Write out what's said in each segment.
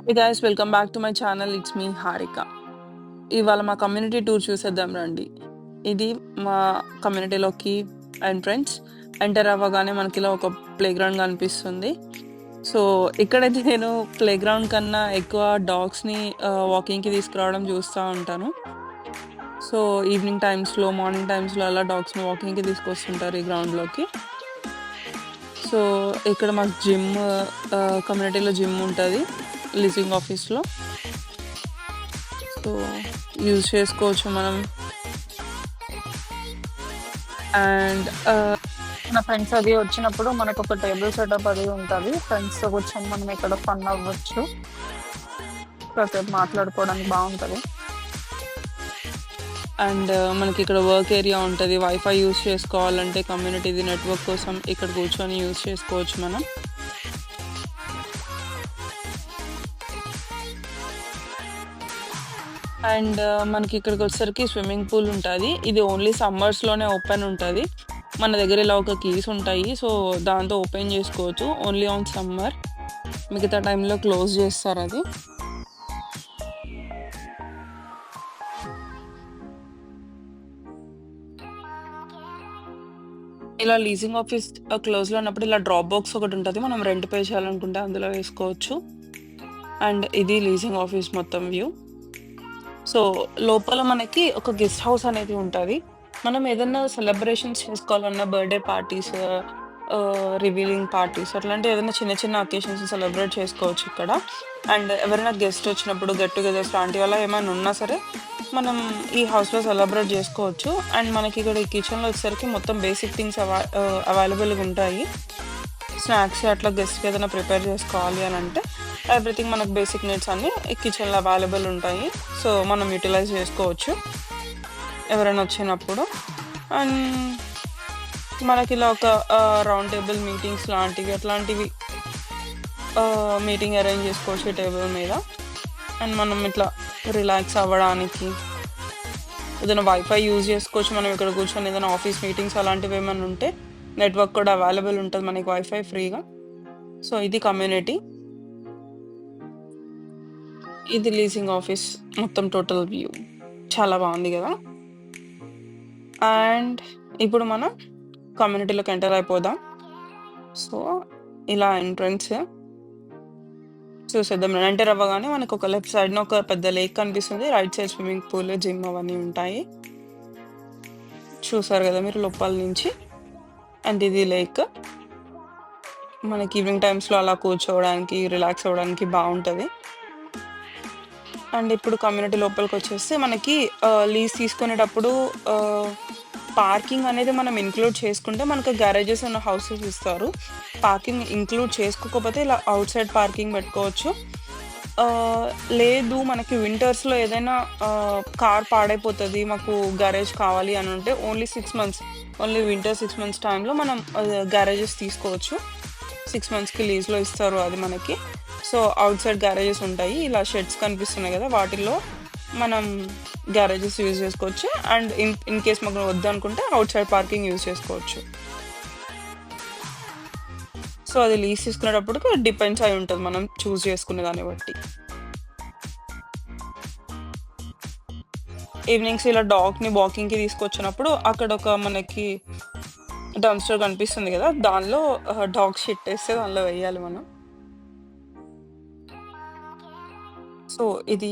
Hey guys, welcome back to my channel. It's me Harika. ఇవాళ మా community tour చూసేద్దాం రండి. ఇది మా కమ్యూనిటీలోకి ఎంట్రన్స్. ఎంటర్ అవ్వగానే మనకి ఇలా ఒక ప్లేగ్రౌండ్ కనిపిస్తుంది. సో ఇక్కడైతే నేను ప్లేగ్రౌండ్ కన్నా ఎక్కువ డాగ్స్ని వాకింగ్కి తీసుకురావడం చూస్తూ ఉంటాను. సో ఈవినింగ్ టైమ్స్లో, మార్నింగ్ టైమ్స్లో అలా డాగ్స్ని వాకింగ్కి తీసుకొస్తుంటారు ఈ గ్రౌండ్లోకి. సో ఇక్కడ మాకు జిమ్, కమ్యూనిటీలో జిమ్ ఉంటుంది లీజింగ్ ఆఫీస్లో. సో యూజ్ చేసుకోవచ్చు మనం. అండ్ మన ఫ్రెండ్స్ అది వచ్చినప్పుడు మనకు ఒక టేబుల్ సెటప్ అది ఉంటుంది. ఫ్రెండ్స్తో కూర్చొని మనం ఇక్కడ ఫన్ అవ్వచ్చు, కాసేపు మాట్లాడుకోవడానికి బాగుంటుంది. అండ్ మనకి ఇక్కడ వర్క్ ఏరియా ఉంటుంది. వైఫై యూజ్ చేసుకోవాలంటే కమ్యూనిటీది నెట్వర్క్ కోసం ఇక్కడ కూర్చొని యూజ్ చేసుకోవచ్చు మనం. అండ్ మనకి ఇక్కడికి వచ్చేసరికి స్విమ్మింగ్ పూల్ ఉంటుంది. ఇది ఓన్లీ సమ్మర్స్లోనే ఓపెన్ ఉంటుంది. మన దగ్గర ఇలా ఒక కీస్ ఉంటాయి. సో దాంతో ఓపెన్ చేసుకోవచ్చు ఓన్లీ ఆన్ సమ్మర్. మిగతా టైంలో క్లోజ్ చేస్తారు అది. ఇలా లీజింగ్ ఆఫీస్ క్లోజ్లో ఉన్నప్పుడు ఇలా డ్రాప్ బాక్స్ ఒకటి ఉంటుంది. మనం రెంట్ పే చేయాలనుకుంటే అందులో వేసుకోవచ్చు. అండ్ ఇది లీజింగ్ ఆఫీస్ మొత్తం వ్యూ. సో లోపల మనకి ఒక గెస్ట్ హౌస్ అనేది ఉంటుంది. మనం ఏదైనా సెలబ్రేషన్స్ చేసుకోవాలన్నా, బర్త్డే పార్టీస్, రివీలింగ్ పార్టీస్, అట్లాంటి ఏదైనా చిన్న చిన్న అకేషన్స్ సెలబ్రేట్ చేసుకోవచ్చు ఇక్కడ. అండ్ ఎవరైనా గెస్ట్ వచ్చినప్పుడు గెట్ టుగెదర్స్ లాంటి వల్ల ఏమైనా ఉన్నా సరే మనం ఈ హౌస్లో సెలబ్రేట్ చేసుకోవచ్చు. అండ్ మనకి ఇక్కడ ఈ కిచెన్లో వచ్చేసరికి మొత్తం బేసిక్ థింగ్స్ అవైలబుల్గా ఉంటాయి. స్నాక్స్ అట్లా గెస్ట్కి ఏదైనా ప్రిపేర్ చేసుకోవాలి అని అంటే ఎవ్రీథింగ్ మనకు బేసిక్ నీడ్స్ అన్నీ ఈ కిచెన్లో అవైలబుల్ ఉంటాయి. సో మనం యూటిలైజ్ చేసుకోవచ్చు ఎవరైనా వచ్చినప్పుడు. అండ్ మనకి ఇలా ఒక రౌండ్ టేబుల్ మీటింగ్స్ లాంటివి అట్లాంటివి మీటింగ్ అరేంజ్ చేసుకోవచ్చు ఈ టేబుల్ మీద. అండ్ మనం ఇట్లా రిలాక్స్ అవ్వడానికి ఏదైనా వైఫై యూజ్ చేసుకోవచ్చు మనం ఇక్కడ కూర్చొని. ఏదైనా ఆఫీస్ మీటింగ్స్ అలాంటివి ఏమైనా ఉంటే నెట్వర్క్ కూడా అవైలబుల్ ఉంటుంది మనకి వైఫై ఫ్రీగా. సో ఇది కమ్యూనిటీ, ఇది లీజింగ్ ఆఫీస్ మొత్తం టోటల్ వ్యూ. చాలా బాగుంది కదా. అండ్ ఇప్పుడు మనం కమ్యూనిటీలోకి ఎంటర్ అయిపోదాం. సో ఇలా ఎంట్రన్స్ చూసేద్దాం. ఎంటర్ అవ్వగానే మనకు ఒక లెఫ్ట్ సైడ్న ఒక పెద్ద లేక్ కనిపిస్తుంది. Right side swimming pool, gym అవన్నీ ఉంటాయి. చూసారు కదా మీరు లోపల నుంచి. అండ్ ఇది లేక్. మనకి ఈవినింగ్ టైమ్స్లో అలా కూర్చోవడానికి, రిలాక్స్ అవ్వడానికి బాగుంటుంది. అండ్ ఇప్పుడు కమ్యూనిటీ లోపలికి వచ్చేస్తే మనకి లీజ్ తీసుకునేటప్పుడు పార్కింగ్ అనేది మనం ఇంక్లూడ్ చేసుకుంటే మనకు గ్యారేజెస్ ఉన్న హౌసెస్ ఇస్తారు. పార్కింగ్ ఇంక్లూడ్ చేసుకోకపోతే ఇలా అవుట్ సైడ్ పార్కింగ్ పెట్టుకోవచ్చు. లేదు మనకి వింటర్స్లో ఏదైనా కార్ పాడైపోతుంది, మాకు గ్యారేజ్ కావాలి అని అంటే ఓన్లీ వింటర్ 6 months టైంలో మనం గ్యారేజెస్ తీసుకోవచ్చు. 6 monthsకి లీజ్లో ఇస్తారు అది మనకి. సో అవుట్ సైడ్ గ్యారేజెస్ ఉంటాయి. ఇలా షెడ్స్ కనిపిస్తున్నాయి కదా, వాటిల్లో మనం గ్యారేజెస్ యూజ్ చేసుకోవచ్చు. అండ్ ఇన్ కేస్ మాకు వద్దనుకుంటే అవుట్ సైడ్ పార్కింగ్ యూజ్ చేసుకోవచ్చు. సో అది లీజ్ తీసుకునేటప్పుడు డిపెండ్స్ అయి ఉంటుంది మనం చూస్ చేసుకునే దాన్ని బట్టి. ఈవినింగ్స్ ఇలా డాగ్ని వాకింగ్కి తీసుకొచ్చినప్పుడు అక్కడ ఒక మనకి డంప్స్టర్ కనిపిస్తుంది కదా, దానిలో డాగ్ షిట్ వేస్తే దానిలో వేయాలి మనం. సో ఇది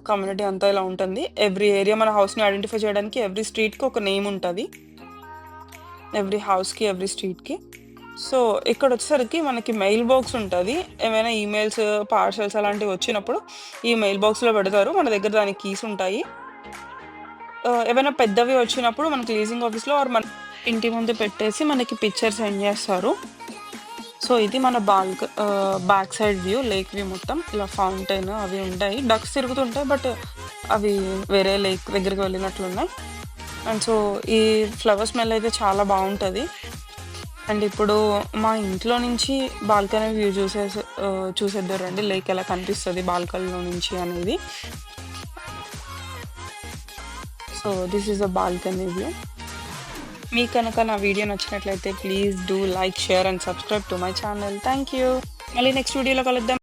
కమ్యూనిటీ అంతా ఇలా ఉంటుంది. ఎవ్రీ ఏరియా మన హౌస్ని ఐడెంటిఫై చేయడానికి ఎవ్రీ స్ట్రీట్కి ఒక నేమ్ ఉంటుంది. ఎవ్రీ హౌస్కి, ఎవ్రీ స్ట్రీట్కి. సో ఇక్కడ వచ్చేసరికి మనకి మెయిల్ బాక్స్ ఉంటుంది. ఏమైనా ఈమెయిల్స్, పార్సల్స్ అలాంటివి వచ్చినప్పుడు ఈ మెయిల్ బాక్స్లో పెడతారు. మన దగ్గర దానికి కీస్ ఉంటాయి. ఏమైనా పెద్దవి వచ్చినప్పుడు మనకి లీజింగ్ ఆఫీస్లో ఆర్ మన ఇంటి ముందు పెట్టేసి మనకి పిక్చర్ సెండ్ చేస్తారు. సో ఇది మన back side view, lake view మొత్తం. ఇలా ఫౌంటైన్ అవి ఉంటాయి, డక్స్ తిరుగుతుంటాయి, బట్ అవి వేరే లేక్ దగ్గరికి వెళ్ళినట్లున్నాయి. అండ్ సో ఈ ఫ్లవర్ స్మెల్ అయితే చాలా బాగుంటుంది. అండ్ ఇప్పుడు మా ఇంట్లో నుంచి బాల్కనీ వ్యూ చూసేద్దారండి, లేక్ ఎలా కనిపిస్తుంది బాల్కనీలో నుంచి అనేది. So this is a balcony view. మీకు కనుక నా వీడియో నచ్చినట్లయితే please do like, share and subscribe to my channel. Thank you. మళ్ళీ నెక్స్ట్ వీడియోలో కలుద్దాం.